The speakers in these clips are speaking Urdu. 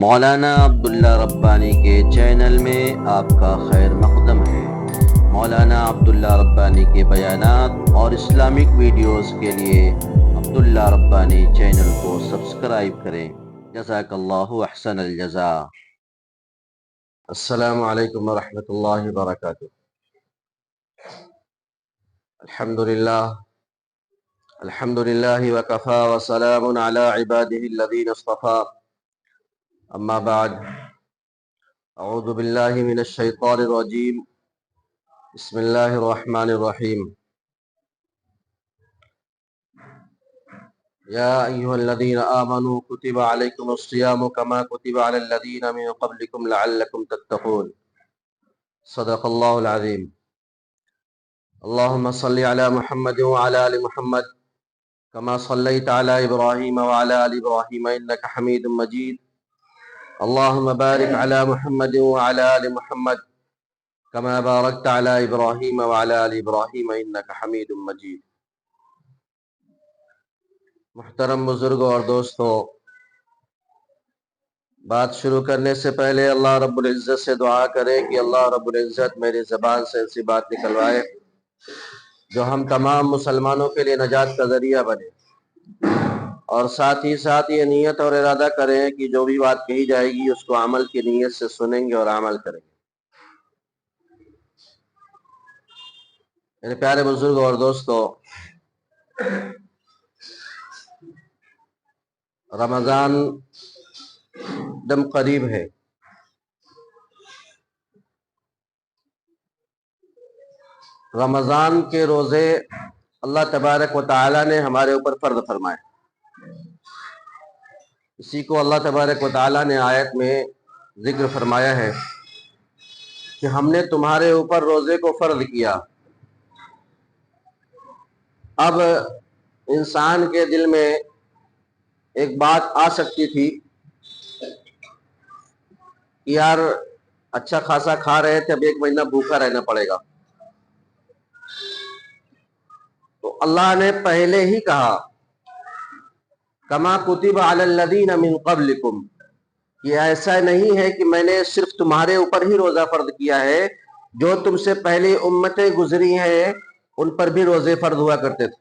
مولانا عبداللہ ربانی کے چینل میں آپ کا خیر مقدم ہے۔ مولانا عبداللہ ربانی کے بیانات اور اسلامک ویڈیوز کے لیے عبداللہ ربانی چینل کو سبسکرائب کریں۔ جزاک اللہ احسن الجزا۔ السلام علیکم ورحمۃ اللہ وبرکاتہ۔ الحمدللہ وکفا وسلام علی عبادہ الذین اصطفیٰ، اما بعد، اعوذ باللہ من الشیطان الرجیم، بسم اللہ الرحمن الرحیم۔ یا ایہا الذین آمنوا کتب علیکم الصیام کما کتب علی الذین من قبلکم لعلکم تتقون۔ صدق اللہ العظیم۔ اللہم صلی علی محمد وعلی آل محمد کما صلیت علی ابراہیم وعلی آل ابراہیم انک حمید مجید۔ اللہم بارک علی محمد وعلی آل محمد کما بارکت علی ابراہیم وعلی آل ابراہیم انک حمید مجید۔ محترم بزرگوں اور دوستو، بات شروع کرنے سے پہلے اللہ رب العزت سے دعا کریں کہ اللہ رب العزت میری زبان سے ایسی بات نکلوائے جو ہم تمام مسلمانوں کے لیے نجات کا ذریعہ بنے، اور ساتھ ہی ساتھ یہ نیت اور ارادہ کریں کہ جو بھی بات کہی جائے گی اس کو عمل کی نیت سے سنیں گے اور عمل کریں گے۔ میرے پیارے بزرگوں اور دوستو، رمضان دم قریب ہے۔ رمضان کے روزے اللہ تبارک و تعالی نے ہمارے اوپر فرض فرمائے۔ اسی کو اللہ تبارک و تعالی نے آیت میں ذکر فرمایا ہے کہ ہم نے تمہارے اوپر روزے کو فرض کیا۔ اب انسان کے دل میں ایک بات آ سکتی تھی کہ یار اچھا خاصا کھا رہے تھے، اب ایک مہینہ بھوکا رہنا پڑے گا۔ تو اللہ نے پہلے ہی کہا کما کتب علی الذین من قبلکم، یہ ایسا نہیں ہے کہ میں نے صرف تمہارے اوپر ہی روزہ فرض کیا ہے، جو تم سے پہلے امتیں گزری ہیں ان پر بھی روزے فرض ہوا کرتے تھے۔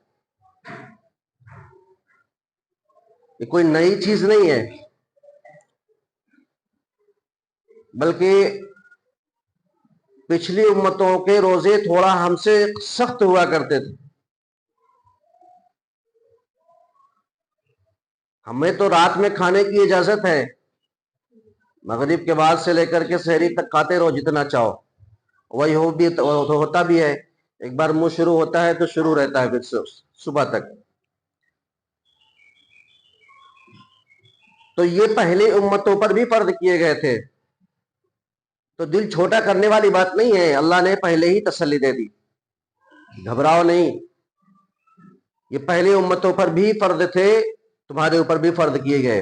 یہ کوئی نئی چیز نہیں ہے، بلکہ پچھلی امتوں کے روزے تھوڑا ہم سے سخت ہوا کرتے تھے۔ ہمیں تو رات میں کھانے کی اجازت ہے، مغرب کے بعد سے لے کر کے سحری تک کھاتے رہو جتنا چاہو، وہی ہوتا بھی ہے۔ ایک بار منہ شروع ہوتا ہے تو شروع رہتا ہے پھر صبح تک۔ تو یہ پہلے امتوں پر بھی فرض کیے گئے تھے، تو دل چھوٹا کرنے والی بات نہیں ہے۔ اللہ نے پہلے ہی تسلی دے دی، گھبراؤ نہیں، یہ پہلے امتوں پر بھی فرض تھے، تمہارے اوپر بھی فرض کیے گئے۔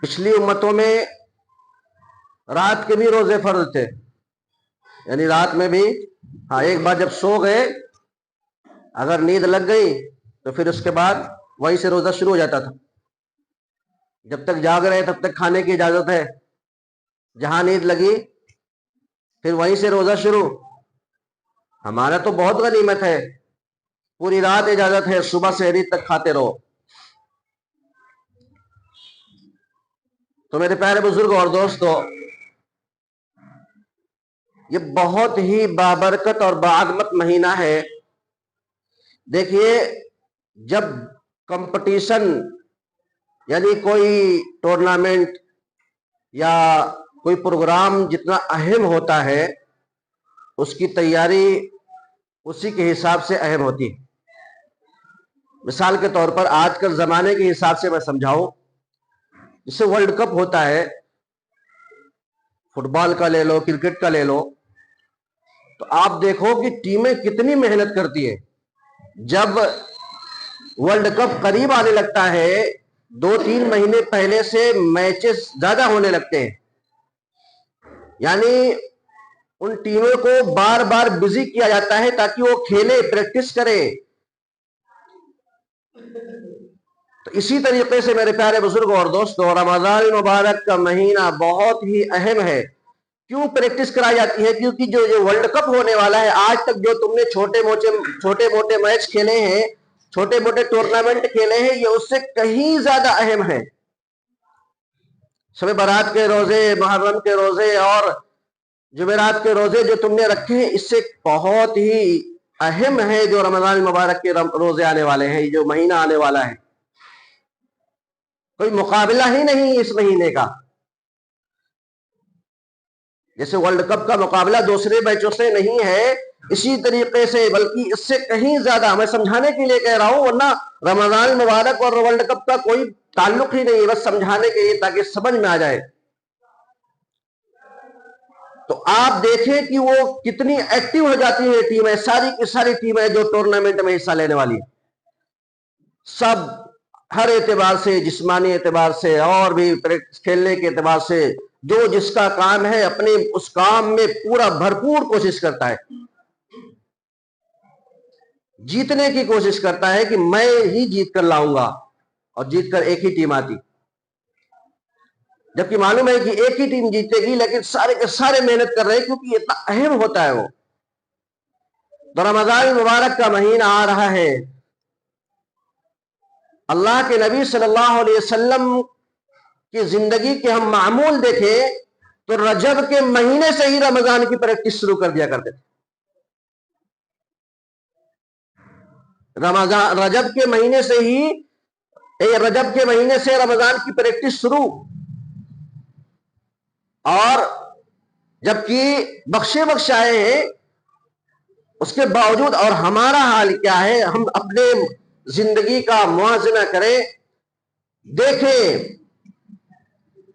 پچھلی امتوں میں رات کے بھی روزے فرض تھے، یعنی رات میں بھی ایک بار جب سو گئے، اگر نیند لگ گئی تو پھر اس کے بعد وہیں سے روزہ شروع ہو جاتا تھا۔ جب تک جاگ رہے تب تک کھانے کی اجازت ہے، جہاں نیند لگی پھر وہیں سے روزہ شروع۔ ہمارا تو بہت غنیمت ہے، پوری رات اجازت ہے، صبح سے سحری تک کھاتے رہو۔ تو میرے پیارے بزرگوں اور دوستو، یہ بہت ہی بابرکت اور باعظمت مہینہ ہے۔ دیکھیے، جب کمپٹیشن یعنی کوئی ٹورنامنٹ یا کوئی پروگرام جتنا اہم ہوتا ہے، اس کی تیاری اسی کے حساب سے اہم ہوتی ہے۔ مثال کے طور پر آج کل زمانے کے حساب سے میں سمجھاؤں، جسے ورلڈ کپ ہوتا ہے، فٹ بال کا لے لو، کرکٹ کا لے لو، تو آپ دیکھو کہ ٹیمیں کتنی محنت کرتی ہیں۔ جب ورلڈ کپ قریب آنے لگتا ہے، 2-3 مہینے پہلے سے میچز زیادہ ہونے لگتے ہیں، یعنی ان ٹیموں کو بار بار بزی کیا جاتا ہے تاکہ وہ کھیلے، پریکٹس کرے۔ تو اسی طریقے سے میرے پیارے بزرگوں اور دوستوں، رمضان المبارک کا مہینہ بہت ہی اہم ہے۔ کیوں پریکٹس کرائی جاتی ہے؟ کیونکہ جو ورلڈ کپ ہونے والا ہے، آج تک جو تم نے چھوٹے موٹے میچ کھیلے ہیں، چھوٹے موٹے ٹورنامنٹ کھیلے ہیں، یہ اس سے کہیں زیادہ اہم ہے۔ شب برات کے روزے، محرم کے روزے اور جمعرات کے روزے جو تم نے رکھے ہیں، اس سے بہت ہی اہم ہے جو رمضان المبارک کے روزے آنے والے ہیں، جو مہینہ آنے والا ہے، کوئی مقابلہ ہی نہیں اس مہینے کا۔ جیسے ورلڈ کپ کا مقابلہ دوسرے میچوں سے نہیں ہے، اسی طریقے سے بلکہ اس سے کہیں زیادہ، میں سمجھانے کے لیے کہہ رہا ہوں، ورنہ رمضان المبارک اور ورلڈ کپ کا کوئی تعلق ہی نہیں ہے، بس سمجھانے کے لیے تاکہ سمجھ میں آ جائے۔ تو آپ دیکھیں کہ وہ کتنی ایکٹیو ہو جاتی ہیں ٹیمیں، ساری کی ساری ٹیمیں جو ٹورنامنٹ میں حصہ لینے والی ہیں، سب ہر اعتبار سے، جسمانی اعتبار سے اور بھی کھیلنے کے اعتبار سے، جو جس کا کام ہے اپنے اس کام میں پورا بھرپور کوشش کرتا ہے، جیتنے کی کوشش کرتا ہے کہ میں ہی جیت کر لاؤں گا، اور جیت کر ایک ہی ٹیم آتی، جبکہ معلوم ہے کہ ایک ہی ٹیم جیتے گی، لیکن سارے کے سارے محنت کر رہے ہیں کیونکہ اتنا اہم ہوتا ہے وہ۔ تو رمضان المبارک کا مہینہ آ رہا ہے، اللہ کے نبی صلی اللہ علیہ وسلم کی زندگی کے ہم معمول دیکھیں تو رجب کے مہینے سے ہی رمضان کی پریکٹس شروع کر دیا کرتے تھے۔ رجب کے مہینے سے ہی، رجب کے مہینے سے رمضان کی پریکٹس شروع، اور جبکہ بخشے آئے ہیں اس کے باوجود، اور ہمارا حال کیا ہے؟ ہم اپنے زندگی کا موازنہ کریں، دیکھیں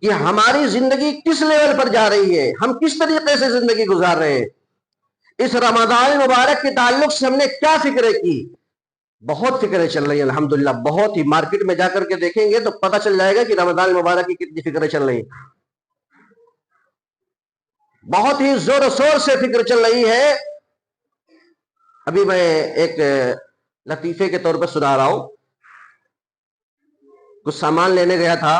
کہ ہماری زندگی کس لیول پر جا رہی ہے، ہم کس طریقے سے زندگی گزار رہے ہیں۔ اس رمضان مبارک کے تعلق سے ہم نے کیا فکریں کی؟ بہت فکریں چل رہی ہیں الحمدللہ، بہت ہی۔ مارکیٹ میں جا کر کے دیکھیں گے تو پتہ چل جائے گا کہ رمضان مبارک کی کتنی فکریں چل رہی ہیں، بہت ہی زور و شور سے فکر چل رہی ہے۔ ابھی میں ایک لطیفے کے طور پر سنا رہا ہوں، کچھ سامان لینے گیا تھا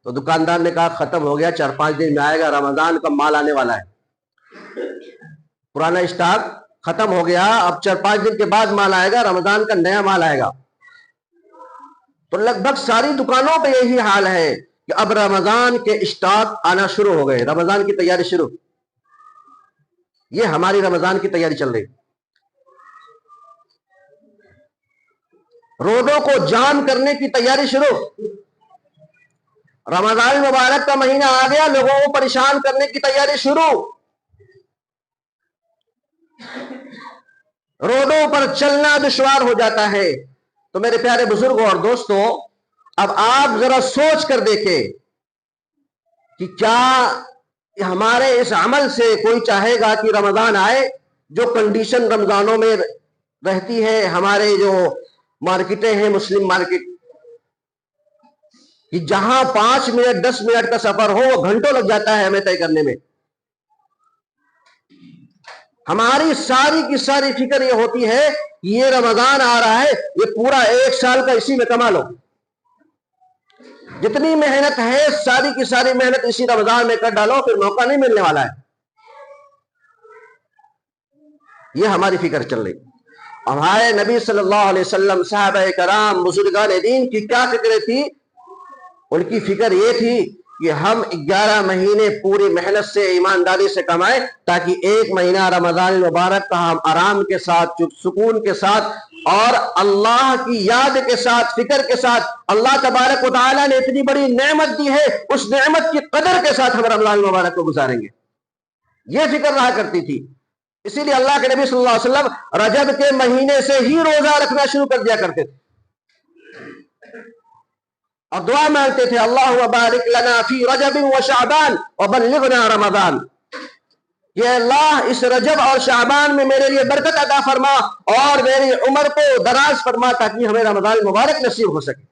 تو دکاندار نے کہا ختم ہو گیا، 4-5 دن میں آئے گا، رمضان کا مال آنے والا ہے، پرانا اسٹاک ختم ہو گیا، اب 4-5 دن کے بعد مال آئے گا، رمضان کا نیا مال آئے گا۔ تو لگ بھگ ساری دکانوں پہ یہی حال ہے کہ اب رمضان کے اسٹاک آنا شروع ہو گئے، رمضان کی تیاری شروع۔ یہ ہماری رمضان کی تیاری چل رہی، روڈوں کو جام کرنے کی تیاری شروع۔ رمضان مبارک کا مہینہ آ گیا، لوگوں کو پریشان کرنے کی تیاری شروع، روڈوں پر چلنا دشوار ہو جاتا ہے۔ تو میرے پیارے بزرگوں اور دوستوں، اب آپ ذرا سوچ کر دیکھیں کہ کیا ہمارے اس عمل سے کوئی چاہے گا کہ رمضان آئے؟ جو کنڈیشن رمضانوں میں رہتی ہے، ہمارے جو مارکیٹیں ہیں، مسلم مارکیٹ، کہ جہاں 5 منٹ 10 منٹ کا سفر ہو وہ گھنٹوں لگ جاتا ہے ہمیں طے کرنے میں۔ ہماری ساری کی ساری فکر یہ ہوتی ہے کہ یہ رمضان آ رہا ہے، یہ پورا 1 سال کا اسی میں کما لو، جتنی محنت ہے ساری کی ساری محنت اسی رمضان میں کر ڈالو، پھر موقع نہیں ملنے والا ہے۔ یہ ہماری فکر چل رہی۔ ہمارے نبی صلی اللہ علیہ وسلم، صحابہ کرام، بزرگان دین کی کیا فکریں تھی؟ ان کی فکر یہ تھی کہ ہم 11 مہینے پوری محنت سے، ایمانداری سے کمائیں، تاکہ 1 مہینہ رمضان المبارک کا ہم آرام کے ساتھ، سکون کے ساتھ اور اللہ کی یاد کے ساتھ، فکر کے ساتھ، اللہ تبارک و تعالیٰ نے اتنی بڑی نعمت دی ہے، اس نعمت کی قدر کے ساتھ ہم رمضان المبارک کو گزاریں گے۔ یہ فکر رہا کرتی تھی۔ اسی لیے اللہ کے نبی صلی اللہ علیہ وسلم رجب کے مہینے سے ہی روزہ رکھنا شروع کر دیا کرتے تھے، اور دعا مانگتے تھے، اللہم بارک لنا فی رجب و شعبان وبلغنا رمضان، یہ اللہ اس رجب اور شعبان میں میرے لیے برکت عطا فرما اور میری عمر کو دراز فرما، تاکہ ہمیں رمضان مبارک نصیب ہو سکے۔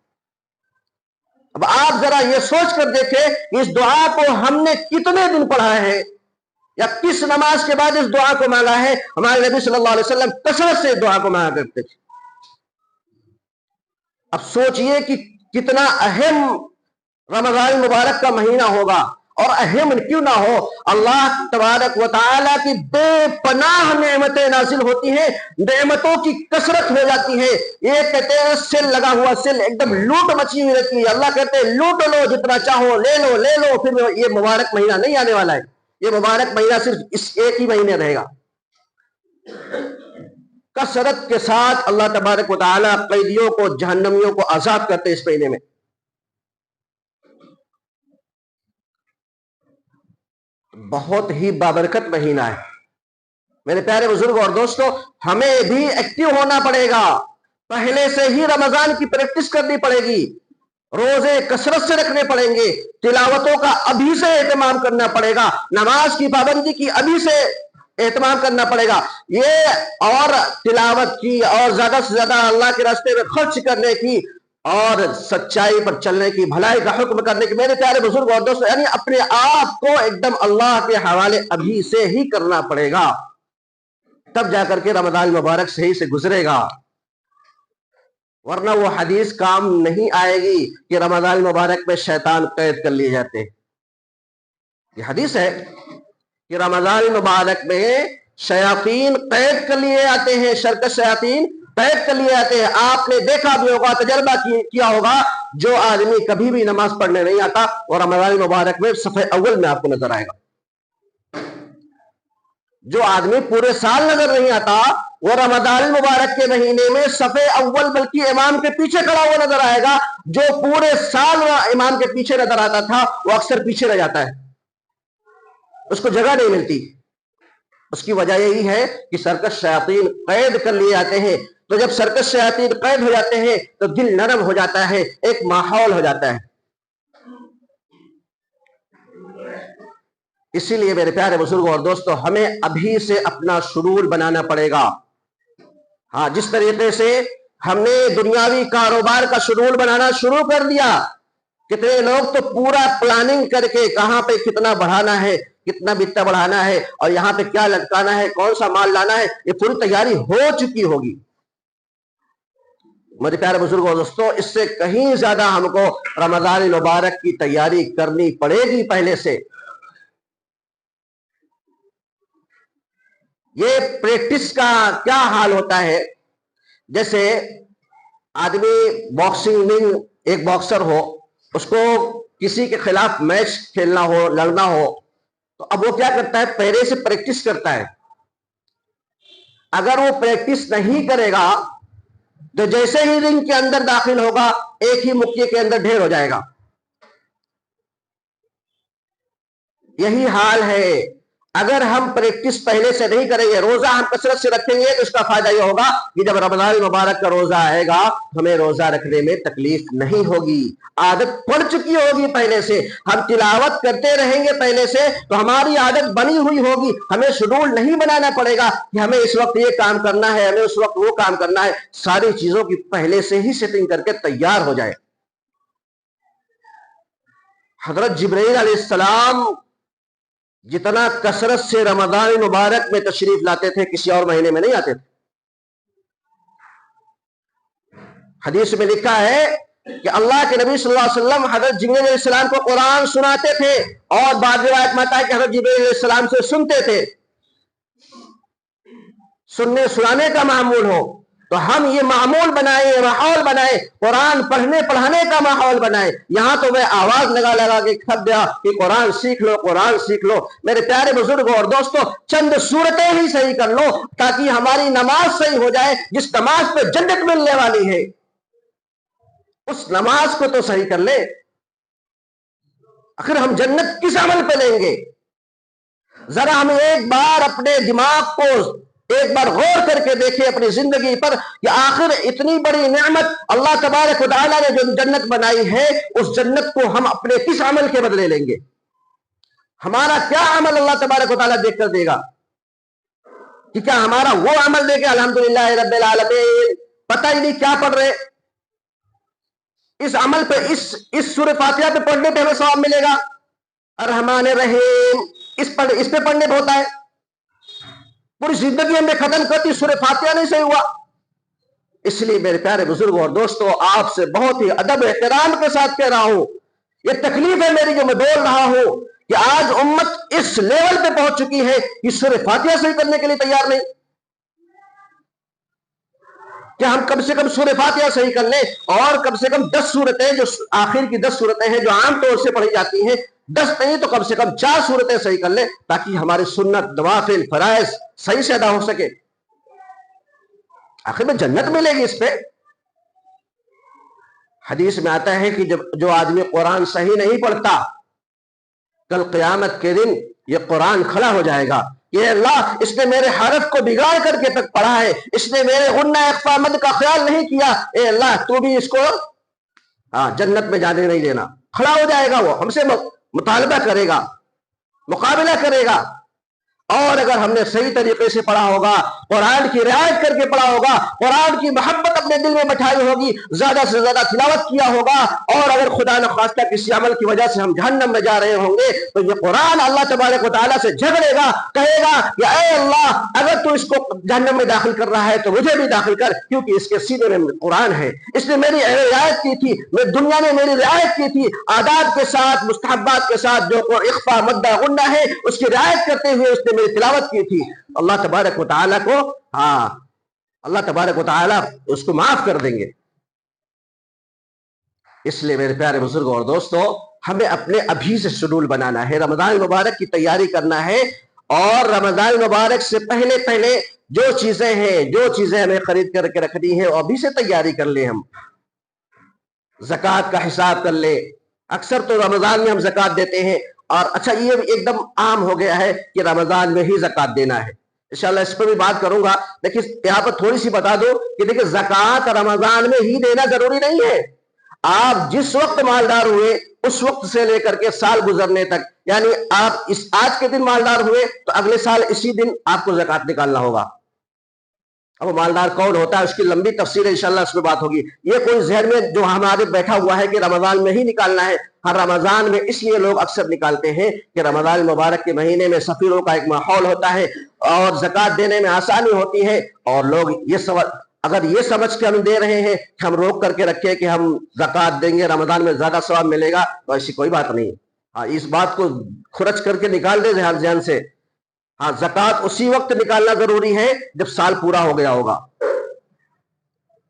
اب آپ ذرا یہ سوچ کر دیکھیں کہ اس دعا کو ہم نے کتنے دن پڑھا ہے، یا کس نماز کے بعد اس دعا کو مانگا ہے۔ ہمارے نبی صلی اللہ علیہ وسلم کثرت سے دعا کو مانگا کرتے تھے۔ اب سوچئے کہ کتنا اہم رمضان مبارک کا مہینہ ہوگا، اور اہم کیوں نہ ہو، اللہ تبارک و تعالیٰ کی بے پناہ نعمتیں نازل ہوتی ہیں، نعمتوں کی کثرت ہو جاتی ہے۔ یہ کہتے ہیں سیل لگا ہوا، سیل ایک دم لوٹ مچی ہوئی رہتی ہے، اللہ کہتے ہیں لوٹ لو جتنا چاہو، لے لو لے لو، پھر یہ مبارک مہینہ نہیں آنے والا ہے، یہ مبارک مہینہ صرف اس ایک ہی مہینے رہے گا۔ کثرت کے ساتھ اللہ تبارک و تعالیٰ قیدیوں کو، جہنمیوں کو آزاد کرتے اس مہینے میں۔ بہت ہی بابرکت مہینہ ہے میرے پیارے بزرگ اور دوستو، ہمیں بھی ایکٹیو ہونا پڑے گا، پہلے سے ہی رمضان کی پریکٹس کرنی پڑے گی، روزے کثرت سے رکھنے پڑیں گے، تلاوتوں کا ابھی سے اہتمام کرنا پڑے گا، نماز کی پابندی کی ابھی سے اہتمام کرنا پڑے گا، یہ اور تلاوت کی، اور زیادہ سے زیادہ اللہ کے راستے میں خرچ کرنے کی، اور سچائی پر چلنے کی، بھلائی کا حکم کرنے کی۔ میرے پیارے بزرگ اور دوستو، یعنی اپنے آپ کو ایک دم اللہ کے حوالے ابھی سے ہی کرنا پڑے گا، تب جا کر کے رمضان مبارک صحیح سے گزرے گا، ورنہ وہ حدیث کام نہیں آئے گی کہ رمضان مبارک میں شیطان قید کر لیے جاتے ہیں۔ یہ حدیث ہے کہ رمضان مبارک میں شیاطین قید کر لیے آتے ہیں، شرکت شیاطین قید کر لیے آتے ہیں۔ آپ نے دیکھا بھی ہوگا، تجربہ کیا ہوگا، جو آدمی کبھی بھی نماز پڑھنے نہیں آتا اور رمضان مبارک میں صفحے اول میں آپ کو نظر آئے گا، جو آدمی پورے سال نظر نہیں آتا وہ رمضان مبارک کے مہینے میں صفحے اول بلکہ امام کے پیچھے کھڑا ہوا نظر آئے گا۔ جو پورے سال امام کے پیچھے نظر آتا تھا وہ اکثر پیچھے رہ جاتا ہے، اس کو جگہ نہیں ملتی۔ اس کی وجہ یہی ہے کہ سرکش شیاطین قید کر لیے آتے ہیں۔ تو جب سرکش شیاطین قید ہو جاتے ہیں تو دل نرم ہو جاتا ہے، ایک ماحول ہو جاتا ہے۔ اسی لیے میرے پیارے بزرگوں اور دوستو، ہمیں ابھی سے اپنا شیڈول بنانا پڑے گا۔ ہاں، جس طریقے سے ہم نے دنیاوی کاروبار کا شیڈول بنانا شروع کر دیا، کتنے لوگ تو پورا پلاننگ کر کے کہاں پہ کتنا بڑھانا ہے، کتنا بتا بڑھانا ہے، اور یہاں پہ کیا لٹکانا ہے، کون سا مال لانا ہے، یہ پوری تیاری ہو چکی ہوگی۔ میرے پیارے بزرگوں اور دوستو، اس سے کہیں زیادہ ہم کو رمضان مبارک کی تیاری کرنی پڑے گی پہلے سے۔ یہ پریکٹس کا کیا حال ہوتا ہے، جیسے آدمی باکسنگ میں ایک باکسر ہو، اس کو کسی کے خلاف میچ کھیلنا ہو، لڑنا ہو، تو اب وہ کیا کرتا ہے، پہلے سے پریکٹس کرتا ہے۔ اگر وہ پریکٹس نہیں کرے گا تو جیسے ہی رنگ کے اندر داخل ہوگا ایک ہی مکے کے اندر ڈھیر ہو جائے گا۔ یہی حال ہے، اگر ہم پریکٹس پہلے سے نہیں کریں گے، روزہ ہم کثرت سے رکھیں گے تو اس کا فائدہ یہ ہوگا کہ جب رمضان مبارک کا روزہ آئے گا ہمیں روزہ رکھنے میں تکلیف نہیں ہوگی، عادت پڑ چکی ہوگی پہلے سے، ہم تلاوت کرتے رہیں گے پہلے سے تو ہماری عادت بنی ہوئی ہوگی، ہمیں شیڈول نہیں بنانا پڑے گا کہ ہمیں اس وقت یہ کام کرنا ہے، ہمیں اس وقت وہ کام کرنا ہے، ساری چیزوں کی پہلے سے ہی سیٹنگ کر کے تیار ہو جائے۔ حضرت جبرائیل علیہ السلام جتنا کثرت سے رمضان مبارک میں تشریف لاتے تھے کسی اور مہینے میں نہیں آتے تھے۔ حدیث میں لکھا ہے کہ اللہ کے نبی صلی اللہ علیہ وسلم حضرت جبرائیل علیہ السلام کو قرآن سناتے تھے، اور بعض روایت میں آتا ہے کہ حضرت جبرائیل علیہ السلام سے سنتے تھے۔ سننے سنانے کا معمول ہو تو ہم یہ معمول بنائیں، ماحول بنائیں، قرآن پڑھنے پڑھانے کا ماحول بنائیں۔ یہاں تو میں آواز لگا لگا کے کھپ دیا کہ قرآن سیکھ لو، قرآن سیکھ لو۔ میرے پیارے بزرگوں اور دوستوں، چند صورتیں ہی صحیح کر لو تاکہ ہماری نماز صحیح ہو جائے، جس نماز پہ جنت ملنے والی ہے اس نماز کو تو صحیح کر لے۔ آخر ہم جنت کس عمل پہ لیں گے؟ ذرا ہم ایک بار اپنے دماغ کو ایک بار غور کر کے دیکھیں اپنی زندگی پر کہ آخر اتنی بڑی نعمت اللہ تبارک و تعالیٰ نے جو جنت بنائی ہے، اس جنت کو ہم اپنے کس عمل کے بدلے لیں گے؟ ہمارا کیا عمل اللہ تبارک و تعالیٰ دیکھ کر دے گا؟ کہ کیا ہمارا وہ عمل دے کے الحمدللہ رب العالمین پتہ ہی نہیں کیا پڑھ رہے، اس عمل پہ اس سورہ فاتحہ پہ پڑھنے پہ ہمیں ثواب ملے گا، الرحمن الرحیم اس پہ پڑھنے پہ ہوتا ہے، پوری زندگی ہم نے ختم کرتی، سورہ فاتحہ نہیں صحیح ہوا، اس لیے میرے پیارے بزرگوں اور دوستوں، آپ سے بہت ہی ادب احترام کے ساتھ کہہ رہا ہوں، یہ تکلیف ہے میری جو میں بول رہا ہوں کہ آج امت اس لیول پہ پہنچ چکی ہے کہ سورہ فاتحہ صحیح کرنے کے لیے تیار نہیں، کہ ہم کم سے کم سورہ فاتحہ صحیح کر لیں، اور کم سے کم 10 صورتیں جو آخر کی 10 صورتیں ہیں جو عام طور سے پڑھی جاتی ہیں، 10 نہیں تو کم سے کم 4 صورتیں صحیح کر لیں، تاکہ ہماری سنت، نوافل، فرائض صحیح سے ادا ہو سکے۔ آخر میں جنت ملے گی اس پہ۔ حدیث میں آتا ہے کہ جو آدمی قرآن صحیح نہیں پڑھتا، کل قیامت کے دن یہ قرآن کھڑا ہو جائے گا کہ اللہ اس نے میرے حرف کو بگاڑ کر کے تک پڑھا ہے، اس نے میرے غنہ اخفا مد کا خیال نہیں کیا، اے اللہ تو بھی اس کو جنت میں جانے نہیں دینا۔ کھڑا ہو جائے گا، وہ ہم سے مطالبہ کرے گا، مقابلہ کرے گا۔ اور اگر ہم نے صحیح طریقے سے پڑھا ہوگا، قرآن کی رعایت کر کے پڑھا ہوگا، قرآن کی محبت اپنے دل میں بٹھائی ہوگی، زیادہ سے زیادہ تلاوت کیا ہوگا، اور اگر خدا نخواستہ کسی عمل کی وجہ سے ہم جہنم میں جا رہے ہوں گے تو یہ قرآن اللہ تبارک و تعالیٰ سے جھگڑے گا، کہے گا کہ اے اللہ اگر تو اس کو جہنم میں داخل کر رہا ہے تو مجھے بھی داخل کر، کیونکہ اس کے سینے میں قرآن ہے، اس نے میری رعایت کی تھی، میں دنیا میں میری رعایت کی تھی، آداب کے ساتھ، مستحبات کے ساتھ، جو اخفا مدہ غنہ ہے اس کی رعایت کرتے ہوئے اس نے میری تلاوت کی تھی۔ اللہ تبارک و تعالیٰ کو اللہ تبارک و تعالیٰ اس کو معاف کر دیں گے۔ اس لیے میرے پیارے بزرگوں اور دوستوں، ہمیں اپنے ابھی سے شیڈول بنانا ہے، رمضان مبارک کی تیاری کرنا ہے، اور رمضان مبارک سے پہلے جو چیزیں ہمیں خرید کر کے رکھنی ہے وہ ابھی سے تیاری کر لیں۔ ہم زکوٰۃ کا حساب کر لیں، اکثر تو رمضان میں ہم زکوٰۃ دیتے ہیں، اور اچھا یہ ایک دم عام ہو گیا ہے کہ رمضان میں ہی زکوٰۃ دینا ہے، انشاءاللہ اس پر بھی بات کروں گا، لیکن یہاں پر تھوڑی سی بتا دو کہ دیکھیں زکوٰۃ رمضان میں ہی دینا ضروری نہیں ہے۔ آپ جس وقت مالدار ہوئے اس وقت سے لے کر کے سال گزرنے تک، یعنی آپ آج کے دن مالدار ہوئے تو اگلے سال اسی دن آپ کو زکوٰۃ نکالنا ہوگا۔ اب مالدار کون ہوتا ہے اس کی لمبی تفصیل ہے، انشاءاللہ اس میں بات ہوگی۔ یہ کوئی ذہن میں جو ہمارے بیٹھا ہوا ہے کہ رمضان میں ہی نکالنا ہے، ہر رمضان میں اس لیے لوگ اکثر نکالتے ہیں کہ رمضان مبارک کے مہینے میں سفیروں کا ایک ماحول ہوتا ہے اور زکوٰۃ دینے میں آسانی ہوتی ہے، اور لوگ اگر یہ سمجھ کے ہم دے رہے ہیں کہ ہم روک کر کے رکھے کہ ہم زکوٰۃ دیں گے رمضان میں زیادہ ثواب ملے گا، تو ایسی کوئی بات نہیں۔ اس بات کو خرچ کر کے نکال دیں ذہن سے۔ زکوٰۃ اسی وقت نکالنا ضروری ہے جب سال پورا ہو گیا ہوگا۔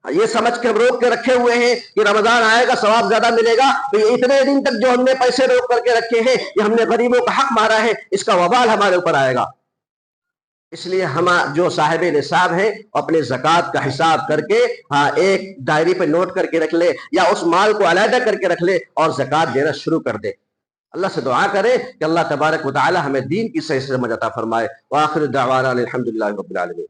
یہ سمجھ کے ہم روک کے رکھے ہوئے ہیں کہ رمضان آئے گا ثواب زیادہ ملے گا، تو یہ اتنے دن تک جو ہم نے پیسے روک کر کے رکھے ہیں، یہ ہم نے غریبوں کا حق مارا ہے، اس کا وبال ہمارے اوپر آئے گا۔ اس لیے ہم جو صاحب نصاب ہیں اپنے زکوٰۃ کا حساب کر کے ایک ڈائری پہ نوٹ کر کے رکھ لے، یا اس مال کو علیحدہ کر کے رکھ لے اور زکوٰۃ دینا شروع کر دے۔ اللہ سے دعا کرے کہ اللہ تبارک و تعالی ہمیں دین کی صحیح سمجھ عطا فرمائے۔ وآخر دعوانا الحمدللہ رب العالمین۔